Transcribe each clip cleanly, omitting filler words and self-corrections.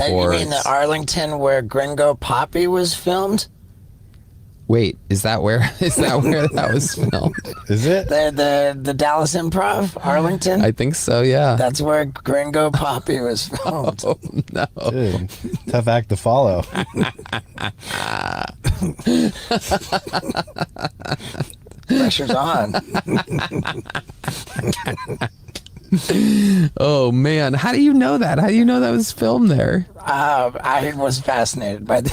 You mean the Arlington where Gringo Papi was filmed? Wait, is that where that was filmed? Is it? The Dallas Improv, Arlington? I think so, yeah. That's where Gringo Papi was filmed. Oh, no. Dude, tough act to follow. Pressure's on. Oh, man. How do you know that? How do you know that was filmed there? I was fascinated by the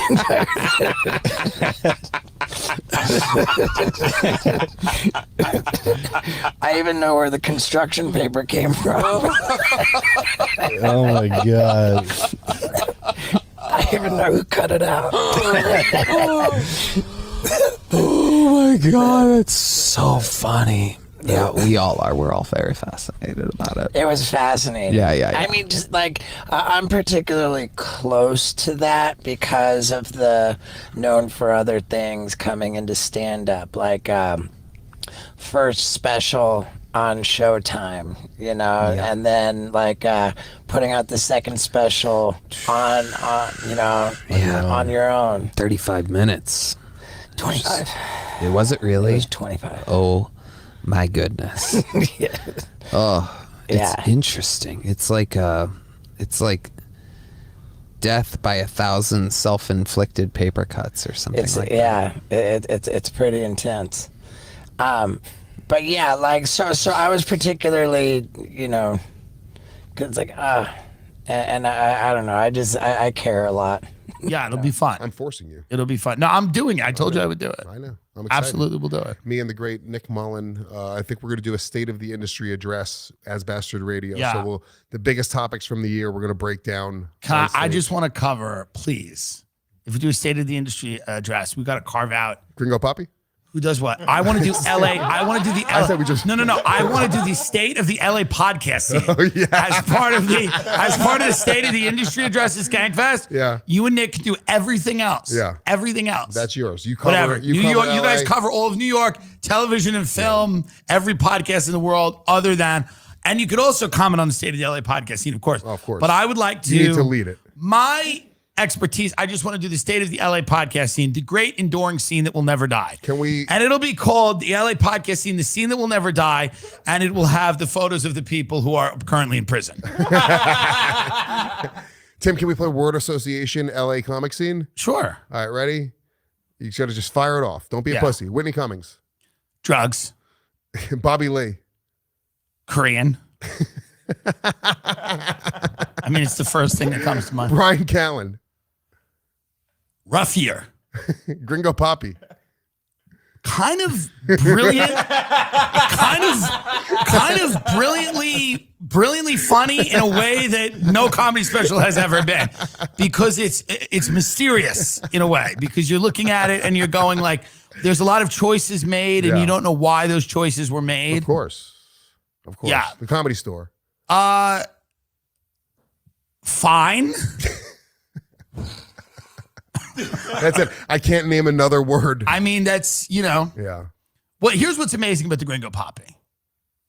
I even know where the construction paper came from. Oh my god. I even know who cut it out. Oh my god, that's so funny. Yeah, we all are. We're all very fascinated about it. It was fascinating. Yeah. I mean, just like, I'm particularly close to that because of the known for other things coming into stand-up, like first special on Showtime, and then like putting out the second special on your own. 35 minutes. 25. Was it really? It was 25. Oh my goodness. Yeah. Oh, it's interesting. It's like death by 1,000 self-inflicted paper cuts or something like that. It's pretty intense. But yeah, like so I was particularly, cause it's like and I don't know, I care a lot. Yeah, it'll be fun. I'm forcing you. It'll be fun. No, I'm doing it. I told you I would do it. I know. I'm excited. Absolutely, we'll do it. Me and the great Nick Mullen. I think we're going to do a state of the industry address as Bastard Radio. Yeah. So the biggest topics from the year we're going to break down. I just want to cover, please. If we do a state of the industry address, we got to carve out Gringo Papi. Who does what? I want to do LA. I want to do the LA. I said we just No. I want to do the state of the LA podcast scene. Oh, yeah. As part of the state of the industry address is Skankfest. Yeah. You and Nick can do everything else. Yeah. Everything else. That's yours. You cover Whatever. You New cover York. LA. You guys cover all of New York, television and film, every podcast in the world other than. And you could also comment on the state of the LA podcast scene, of course. Of course. But I would like to. You need to lead it. My expertise. I just want to do the state of the LA podcast scene, the great enduring scene that will never die. Can we? And it'll be called the LA podcast scene, the scene that will never die, and it will have the photos of the people who are currently in prison. Tim, can we play word association LA comic scene? Sure. All right, ready? You got to just fire it off. Don't be a pussy. Whitney Cummings. Drugs. Bobby Lee. Korean. I mean, it's the first thing that comes to mind. Brian Callen. Rough year. Gringo Papi. Kind of brilliant, kind of brilliantly funny in a way that no comedy special has ever been, because it's mysterious in a way, because you're looking at it and you're going like, there's a lot of choices made and you don't know why those choices were made. Of course. Yeah. The Comedy Store. Fine. That's it. I can't name another word. I mean, that's, Yeah. Well, here's what's amazing about the Gringo Papi.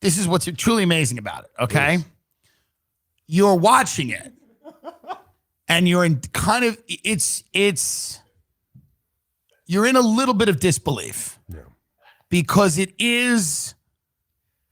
This is what's truly amazing about it, okay? Yes. You're watching it, and you're in kind of, you're in a little bit of disbelief. Yeah. Because it is,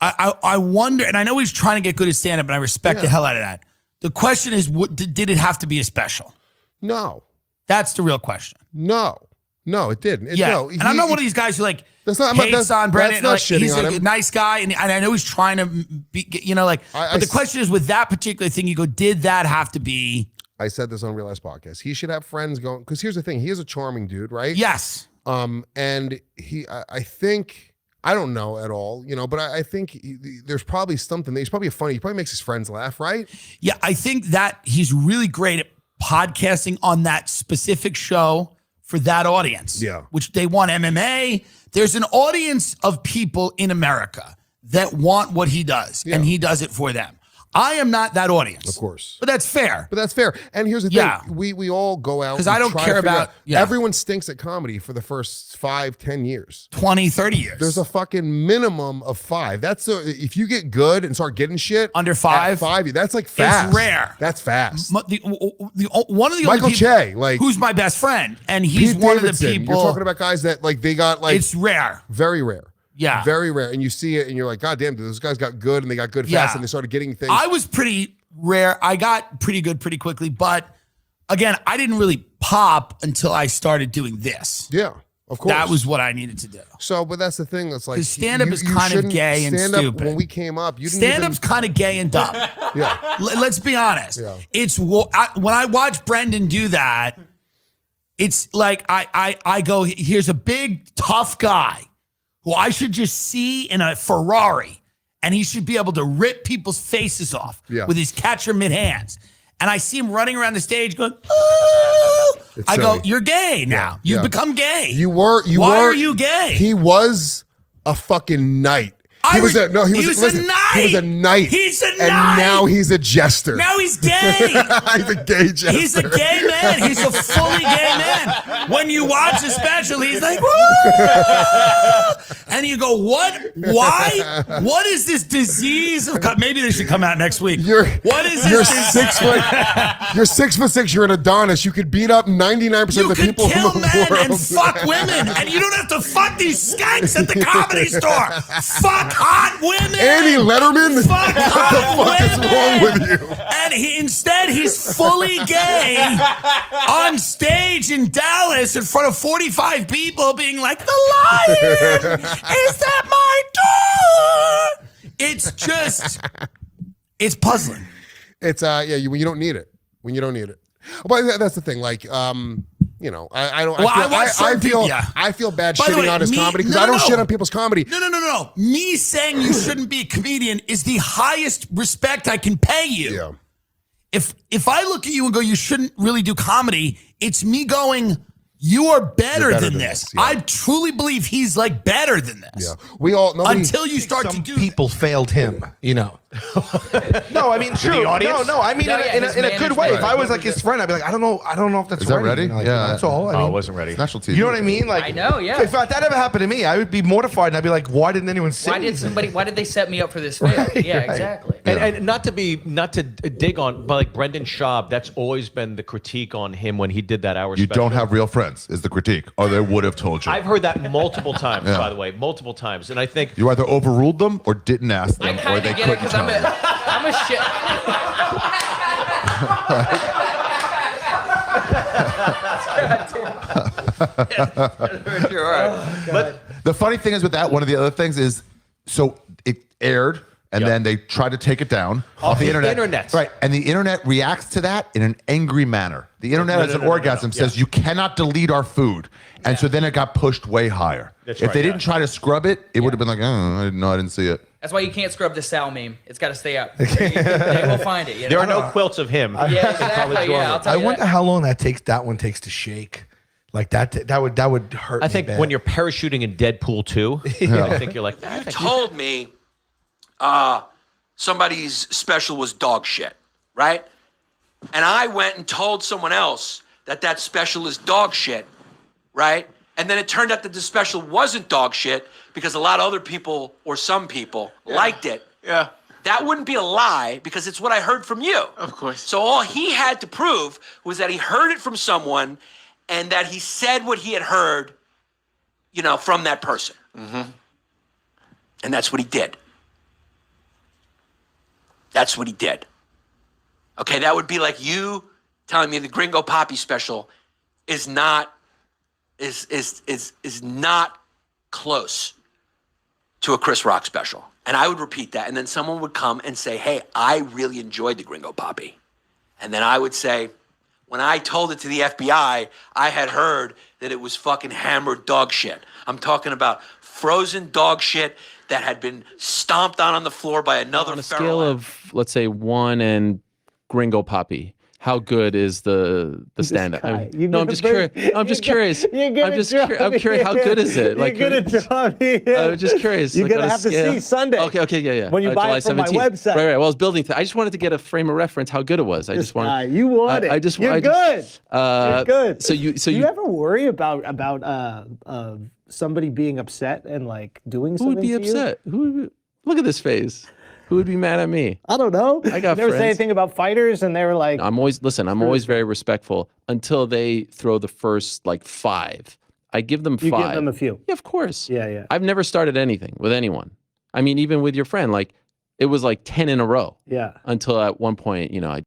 I wonder, and I know he's trying to get good at stand-up, and I respect the hell out of that. The question is, did it have to be a special? No. That's the real question. No, it didn't. And I'm not one of these guys who like that's not, hates on Brendan. That's not like, shitting he's on a him. nice guy, and I know he's trying to be, but the question is, with that particular thing, you go, did that have to be? I said this on Real Life Podcast. He should have friends going, because here's the thing. He is a charming dude, right? Yes. And I think, I don't know at all, but I think there's probably something. He's probably funny. He probably makes his friends laugh, right? Yeah, I think that he's really great at podcasting on that specific show for that audience. Yeah. Which they want MMA. There's an audience of people in America that want what he does, and he does it for them. I am not that audience. Of course. But that's fair. But that's fair. And here's the thing. Yeah. We all go out. 'Cause I don't care about- yeah. Everyone stinks at comedy for the first 5-10 years. 20, 30 years. There's a fucking minimum of 5. That's if you get good and start getting shit Under 5? at 5, that's like fast. It's rare. That's fast. One of the Michael only people Che, like who's my best friend, and he's Pete one Davidson. of the people. You're talking about guys that like they got like It's rare. very rare. Yeah. Very rare. And you see it and you're like, God damn, those guys got good and they got good fast Yeah. and they started getting things. I was pretty rare. I got pretty good pretty quickly, but again, I didn't really pop until I started doing this. Yeah, of course. That was what I needed to do. So, but that's the thing. That's like 'Cause stand-up is kind of shouldn't- gay and stand-up, stupid. When we came up, you didn't Stand-up's kind of gay and dumb. Yeah. Let's be honest. Yeah. It's when I watch Brendan do that, it's like I go, here's a big tough guy who I should just see in a Ferrari, and he should be able to rip people's faces off with his catcher mid hands. And I see him running around the stage going, oh. I go, you're gay now. You've become gay. Why are you gay? He was a fucking knight. He was a knight. He was a knight. He's a And knight. now he's a jester. Now he's gay. He's a gay jester. He's a gay man. He's a fully gay man. When you watch the special, he's like, woo! And you go, what? Why? What is this disease of? Maybe they should come out next week. What is this? You're disease? 6 foot. You're 6'6". You're an Adonis. You could beat up 99% of the people kill in the men world. and fuck women, and you don't have to fuck these skanks at the comedy store. Fuck hot women. Annie Letterman. Fuck What the fuck is wrong with you? And he's fully gay on stage in Dallas in front of 45 people being like, the lion is at my door. It's just, it's puzzling. It's when you don't need it. When you don't need it. But that's the thing. Like, you know, I don't. Well, I feel bad By the shitting way, on his comedy because I don't shit on people's comedy. No. Me saying you shouldn't be a comedian is the highest respect I can pay you. Yeah. If I look at you and go, you shouldn't really do comedy, it's me going, you are better than this. Yeah. I truly believe he's like better than this. Yeah. We all until you start to do people failed him, you know. No, I mean, true. No, I mean, in a good way. If I was like his friend, I'd be like, I don't know if that's Is that ready? You know, like, Yeah. that's all. I I mean, wasn't ready. National TV. you know what I mean? Like, I know, yeah. If that ever happened to me, I would be mortified, and I'd be like, why didn't anyone say anything? Why did they set me up for this fail? Yeah, exactly. And not to dig on, but like Brendan Schaub, that's always been the critique on him when he did that hour You special. don't have real friends, is the critique. Or they would have told you. I've heard that multiple times, by the way, multiple times. And I think You either overruled them or didn't ask I them, or kind they of get it couldn't because tell you. I'm a shit. But the funny thing is with that, one of the other things is, so it aired, and then they tried to take it down off the internet. Right, and the internet reacts to that in an angry manner. The internet has an orgasm, says you cannot delete our food. And so then it got pushed way higher. That's if right, they didn't try to scrub it, it would have been like, oh, I didn't see it. That's why you can't scrub the Sal meme. It's got to stay up. They will find it. You know? there are no quilts of him. Yeah, exactly. Yeah, I'll tell I you wonder that. how long that one takes to shake. Like that would hurt. I me think bad. when you're parachuting in Deadpool 2, I think you're like, told me somebody's special was dog shit, right? And I went and told someone else that special is dog shit, right? And then it turned out that the special wasn't dog shit because a lot of other people or some people liked it. Yeah. That wouldn't be a lie because it's what I heard from you. Of course. So all he had to prove was that he heard it from someone and that he said what he had heard, you know, from that person. Mm-hmm. And that's what he did. That's what he did. Okay, that would be like you telling me the Gringo Papi special is not close to a Chris Rock special. And I would repeat that, and then someone would come and say, hey, I really enjoyed the Gringo Papi. And then I would say, when I told it to the FBI, I had heard that it was fucking hammered dog shit. I'm talking about frozen dog shit that had been stomped on the floor by another on a feral scale animal. of, let's say, 1 and Gringo Papi, how good is the stand up? guy. No, I'm just curious. I'm just curious. I'm curious. How good is it? Like, you're gonna draw me in. I'm just curious. You're like, gonna on a have to scale. see Sunday. Okay, yeah. When you buy July it from 17th. my website. Right. Well, I was building. I just wanted to get a frame of reference how good it was. I This just wanted. guy, you want it. You're good. You're good. So you. Do you ever worry about somebody being upset and like doing Who would something be to you? upset? Look at this face. Who would be mad at me? I don't know. I got never friends. say anything about fighters, and they were like, I'm always very respectful until they throw the first like 5. I give them 5. you give them a few. Yeah, of course. Yeah. I've never started anything with anyone. I mean, even with your friend, like it was like 10 in a row. Yeah. Until at one point, I